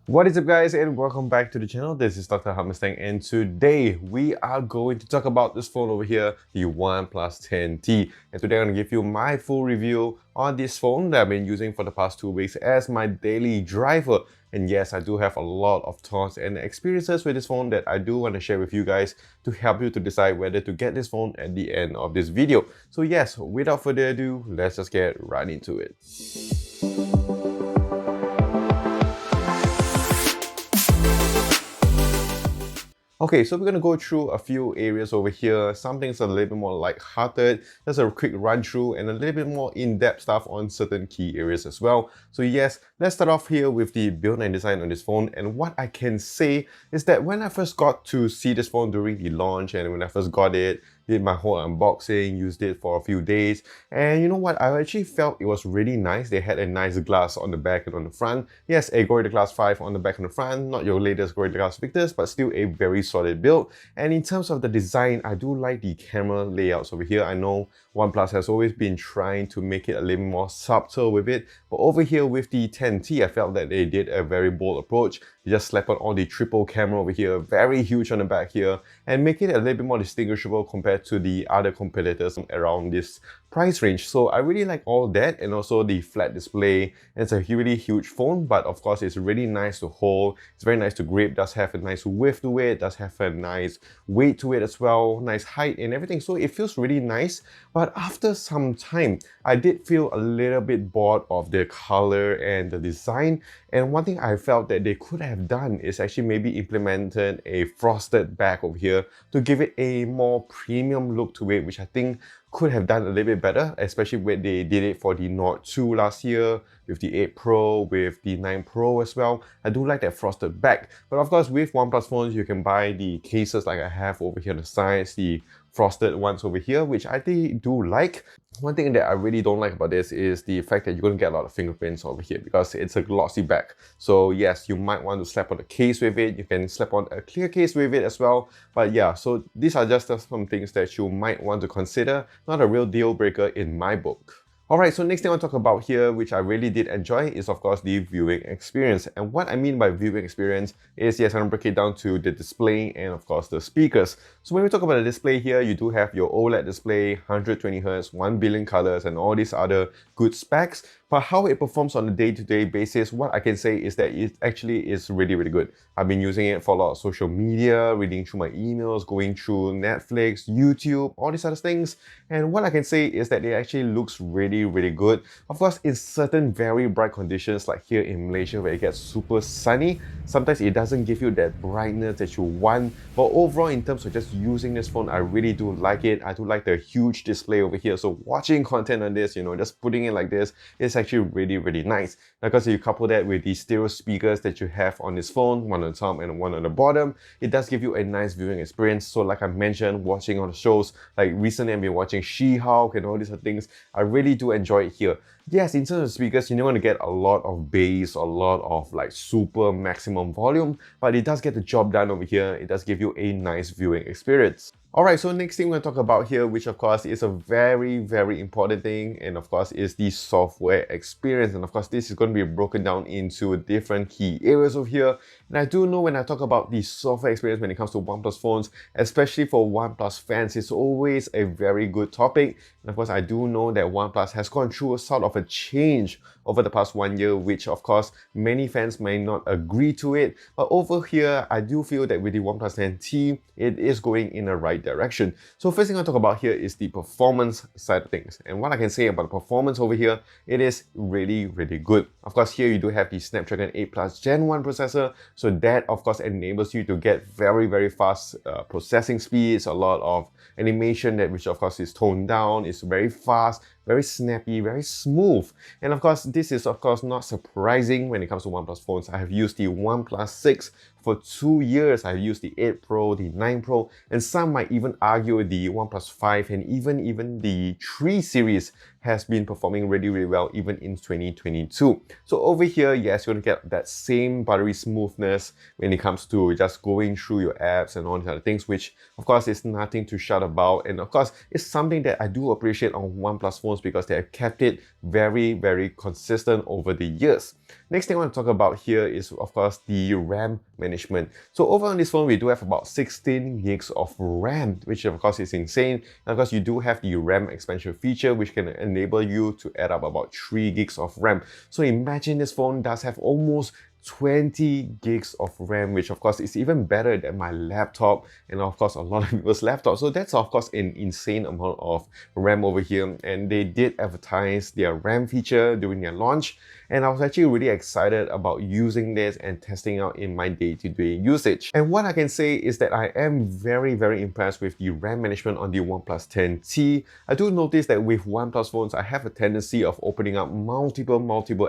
What is up, guys, and welcome back to the channel. This is Dr. Hammerstang, and today we are going to talk about this phone over here, the OnePlus 10T. And today I'm going to give you my full review on this phone that I've been using for the past 2 weeks as my daily driver. And yes, I do have a lot of thoughts and experiences with this phone that I do want to share with you guys to help you to decide whether to get this phone at the end of this video. So yes, without further ado, let's just get right into it. Okay, so we're going to go through a few areas over here. Some things are a little bit more light-hearted, just a quick run through, and a little bit more in-depth stuff on certain key areas as well. So yes, let's start off here with the build and design on this phone. And what I can say is that when I first got to see this phone during the launch and when I first got it, did my whole unboxing, used it for a few days, and you know what, I actually felt it was really nice. They had a nice glass on the back and on the front. Yes, a Gorilla Glass 5 on the back and the front, not your latest Gorilla Glass Victus, but still a very solid build. And in terms of the design, I do like the camera layouts over here. I know OnePlus has always been trying to make it a little more subtle with it, but over here with the 10T, I felt that they did a very bold approach. They just slap on all the triple camera over here, very huge on the back here, and make it a little bit more distinguishable compared to the other competitors around this price range. So I really like all that, and also the flat display. It's a really huge phone, but of course it's really nice to hold. It's very nice to grip, does have a nice width to it, does have a nice weight to it as well, nice height and everything. So it feels really nice. But after some time, I did feel a little bit bored of the color and the design. And one thing I felt that they could have done is actually maybe implemented a frosted back over here to give it a more premium look to it, which I think could have done a little bit better, especially when they did it for the Nord 2 last year, with the 8 Pro, with the 9 Pro as well. I do like that frosted back. But of course, with OnePlus phones, you can buy the cases like I have over here on the sides, the frosted ones over here, which I do like. One thing that I really don't like about this is the fact that you're going to get a lot of fingerprints over here because it's a glossy back. So yes, you might want to slap on a case with it. You can slap on a clear case with it as well. But yeah, so these are just some things that you might want to consider. Not a real deal breaker in my book. Alright, so next thing I want to talk about here, which I really did enjoy, is of course the viewing experience. And what I mean by viewing experience is, yes, I'm going to break it down to the display and of course the speakers. So when we talk about the display here, you do have your OLED display, 120Hz, 1 billion colors, and all these other good specs. But how it performs on a day-to-day basis, what I can say is that it actually is really, really good. I've been using it for a lot of social media, reading through my emails, going through Netflix, YouTube, all these other things. And what I can say is that it actually looks really, really good. Of course, in certain very bright conditions, like here in Malaysia where it gets super sunny, sometimes it doesn't give you that brightness that you want. But overall, in terms of just using this phone, I really do like it. I do like the huge display over here. So watching content on this, just putting it like this, it's actually really, really nice. Now, because you couple that with the stereo speakers that you have on this phone, one on the top and one on the bottom, it does give you a nice viewing experience. So like I mentioned, watching all the shows, like recently I've been watching She-Hulk and all these other things, I really do enjoy it here. Yes, in terms of speakers, you're not going to get a lot of bass, a lot of like super maximum volume, but it does get the job done over here. It does give you a nice viewing experience. Alright, so next thing we're going to talk about here, which of course is a very, very important thing, and of course is the software experience. And of course this is going to be broken down into different key areas over here. And I do know when I talk about the software experience when it comes to OnePlus phones, especially for OnePlus fans, it's always a very good topic. And of course I do know that OnePlus has gone through a sort of a change over the past 1 year, which of course many fans may not agree to it. But over here, I do feel that with the OnePlus 10T, it is going in the right direction. So first thing I'll talk about here is the performance side of things. And what I can say about the performance over here, it is really, really good. Of course, here you do have the Snapdragon 8 Plus Gen 1 processor. So that of course enables you to get very, very fast processing speeds, a lot of animation that which of course is toned down, is very fast, very snappy, very smooth. And of course, this is of course not surprising when it comes to OnePlus phones. I have used the OnePlus 6 for 2 years. I've used the 8 Pro, the 9 Pro, and some might even argue the OnePlus 5 and even the 3 series has been performing really, really well even in 2022. So over here, yes, you're gonna get that same buttery smoothness when it comes to just going through your apps and all these other things, which of course is nothing to shout about. And of course, it's something that I do appreciate on OnePlus phones because they have kept it very, very consistent over the years. Next thing I want to talk about here is, of course, the RAM management. So over on this phone, we do have about 16 gigs of RAM, which of course is insane. And of course, you do have the RAM expansion feature, which can enable you to add up about 3 gigs of RAM. So imagine this phone does have almost 20 gigs of RAM, which of course is even better than my laptop and of course a lot of people's laptops. So that's of course an insane amount of RAM over here, and they did advertise their RAM feature during their launch, and I was actually really excited about using this and testing out in my day-to-day usage. And what I can say is that I am very, very impressed with the RAM management on the OnePlus 10T. I do notice that with OnePlus phones, I have a tendency of opening up multiple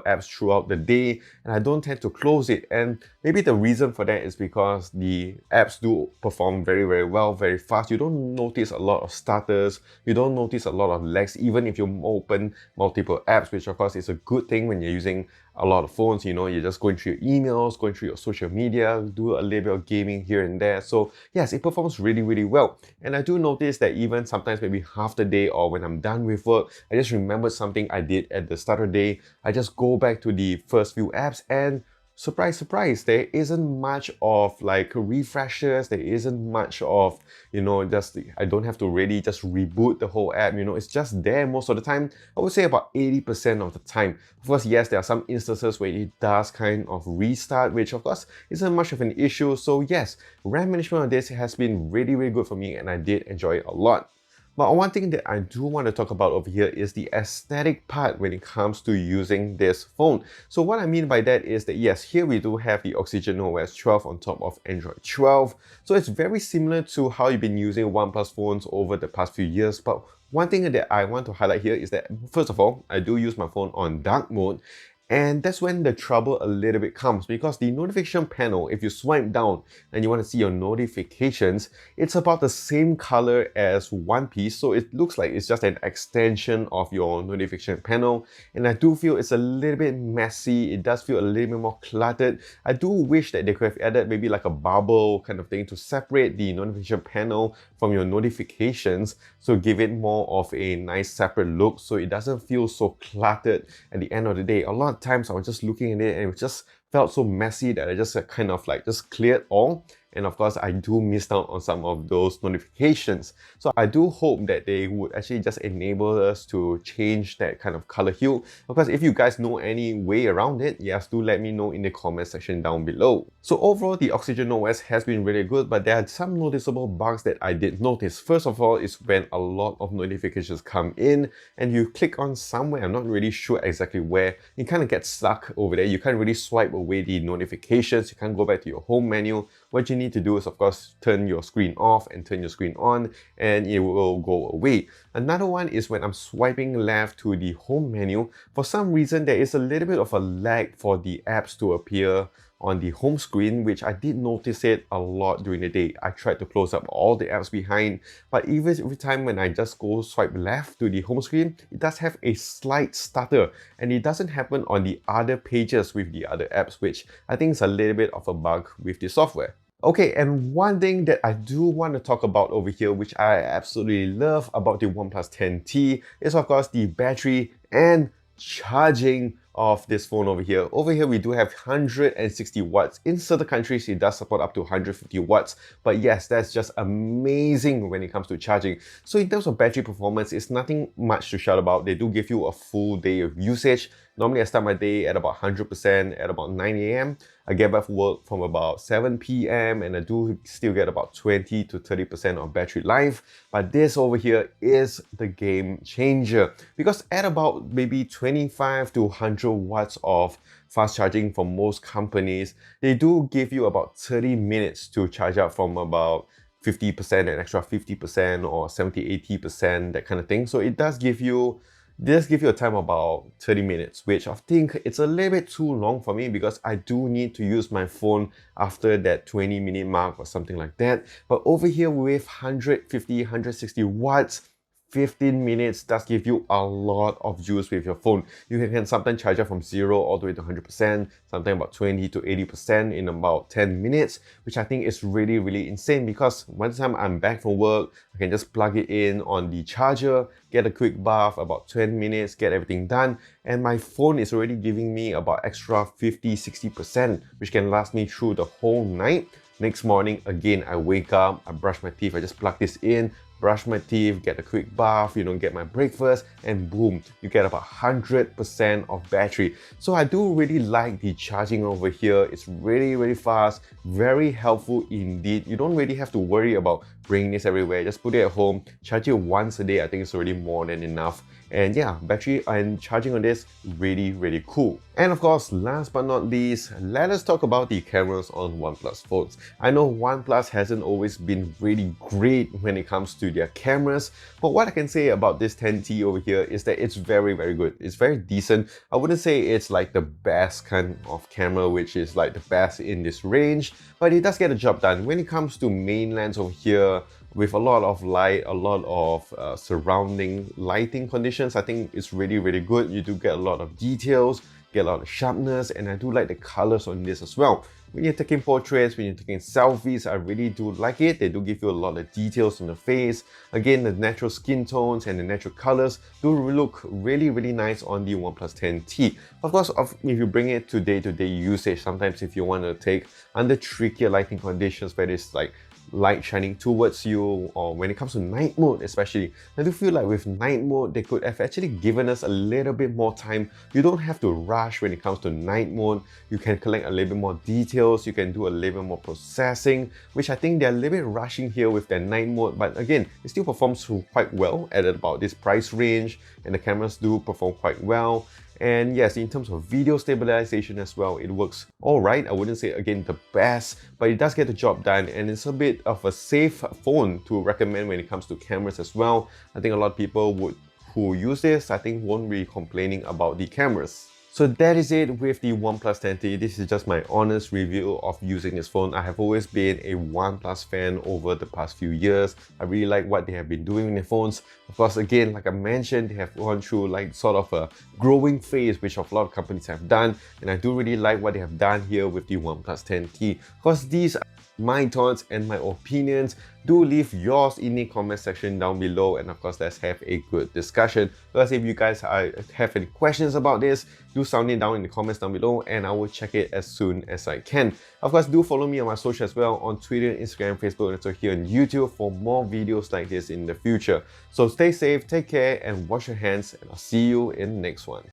apps throughout the day, and I don't tend to close it. And maybe the reason for that is because the apps do perform very, very well, very fast. You don't notice a lot of stutters, you don't notice a lot of lags, even if you open multiple apps, which of course is a good thing when you're using a lot of phones. You know, you're just going through your emails, going through your social media, do a little bit of gaming here and there. So yes, it performs really, really well. And I do notice that even sometimes maybe half the day or when I'm done with work, I just remember something I did at the start of the day. I just go back to the first few apps and surprise, surprise, there isn't much of like refreshes, there isn't much of, you know, just I don't have to really just reboot the whole app, you know, it's just there most of the time. I would say about 80% of the time. Of course, yes, there are some instances where it does kind of restart, which of course isn't much of an issue. So yes, RAM management on this has been really, really good for me and I did enjoy it a lot. But one thing that I do want to talk about over here is the aesthetic part when it comes to using this phone. So what I mean by that is that yes, here we do have the Oxygen OS 12 on top of Android 12. So it's very similar to how you've been using OnePlus phones over the past few years. But one thing that I want to highlight here is that, first of all, I do use my phone on dark mode. And that's when the trouble a little bit comes, because the notification panel, if you swipe down and you want to see your notifications, it's about the same color as One Piece. So it looks like it's just an extension of your notification panel. And I do feel it's a little bit messy. It does feel a little bit more cluttered. I do wish that they could have added maybe like a bubble kind of thing to separate the notification panel from your notifications. So give it more of a nice separate look so it doesn't feel so cluttered at the end of the day. A lot of times I was just looking at it and it just felt so messy that I just kind of like just cleared all. And of course, I do miss out on some of those notifications. So I do hope that they would actually just enable us to change that kind of color hue. Of course, if you guys know any way around it, yes, do let me know in the comment section down below. So overall, the Oxygen OS has been really good, but there are some noticeable bugs that I did notice. First of all, is when a lot of notifications come in and you click on somewhere, I'm not really sure exactly where, you kind of get stuck over there. You can't really swipe away the notifications, you can't go back to your home menu. What you need to do is, of course, turn your screen off and turn your screen on, and it will go away. Another one is when I'm swiping left to the home menu. For some reason, there is a little bit of a lag for the apps to appear on the home screen, which I did notice it a lot during the day. I tried to close up all the apps behind, but even every time when I just go swipe left to the home screen, it does have a slight stutter, and it doesn't happen on the other pages with the other apps, which I think is a little bit of a bug with the software. Okay, and one thing that I do want to talk about over here, which I absolutely love about the OnePlus 10T, is of course the battery and charging of this phone over here. Over here, we do have 160 watts. In certain countries, it does support up to 150 watts. But yes, that's just amazing when it comes to charging. So in terms of battery performance, it's nothing much to shout about. They do give you a full day of usage. Normally, I start my day at about 100% at about 9 a.m. I get back from work from about 7 p.m. and I do still get about 20 to 30% of battery life. But this over here is the game changer, because at about maybe 25 to 100 watts of fast charging from most companies, they do give you about 30 minutes to charge up from about 50%, an extra 50% or 70-80%, that kind of thing. So it does give you a time of about 30 minutes, which I think it's a little bit too long for me because I do need to use my phone after that 20-minute mark or something like that. But over here with 150, 160 watts, 15 minutes does give you a lot of juice with your phone. You can sometimes charge it from 0 all the way to 100%, sometimes about 20 to 80% in about 10 minutes, which I think is really, really insane because one time I'm back from work, I can just plug it in on the charger, get a quick bath, about 10 minutes, get everything done, and my phone is already giving me about extra 50-60%, which can last me through the whole night. Next morning, again, I wake up, I brush my teeth, I just plug this in, brush my teeth, get a quick bath, get my breakfast, and boom, you get about 100% of battery. So I do really like the charging over here. It's really, really fast, very helpful indeed. You don't really have to worry about bringing this everywhere. Just put it at home, charge it once a day. I think it's already more than enough. And yeah, battery and charging on this, really, really cool. And of course, last but not least, let us talk about the cameras on OnePlus phones. I know OnePlus hasn't always been really great when it comes to their cameras, but what I can say about this 10T over here is that it's very, very good. It's very decent. I wouldn't say it's like the best kind of camera, which is like the best in this range, but it does get the job done. When it comes to main lens over here, with a lot of light, a lot of surrounding lighting conditions, I think it's really, really good. You do get a lot of details, get a lot of sharpness, and I do like the colors on this as well. When you're taking portraits, when you're taking selfies, I really do like it. They do give you a lot of details on the face. Again, the natural skin tones and the natural colors do look really, really nice on the OnePlus 10T. Of course, if you bring it to day-to-day usage, sometimes if you want to take under trickier lighting conditions where it's like light shining towards you, or when it comes to night mode especially, I do feel like with night mode they could have actually given us a little bit more time. You don't have to rush when it comes to night mode. You can collect a little bit more details, you can do a little bit more processing, which I think they're a little bit rushing here with their night mode, but again, it still performs quite well at about this price range, and the cameras do perform quite well. And yes, in terms of video stabilization as well, it works alright. I wouldn't say, again, the best, but it does get the job done, and it's a bit of a safe phone to recommend when it comes to cameras as well. I think a lot of people who use this, I think, won't be complaining about the cameras. So that is it with the OnePlus 10T. This is just my honest review of using this phone. I have always been a OnePlus fan over the past few years. I really like what they have been doing in their phones. Of course, again, like I mentioned, they have gone through like sort of a growing phase, which a lot of companies have done. And I do really like what they have done here with the OnePlus 10T. Of course, these are my thoughts and my opinions. Do leave yours in the comment section down below, and of course, let's have a good discussion. Plus, if you guys have any questions about this, do sound it down in the comments down below, and I will check it as soon as I can. Of course, do follow me on my social as well, on Twitter, Instagram, Facebook, and also here on YouTube for more videos like this in the future. So stay safe, take care, and wash your hands, and I'll see you in the next one.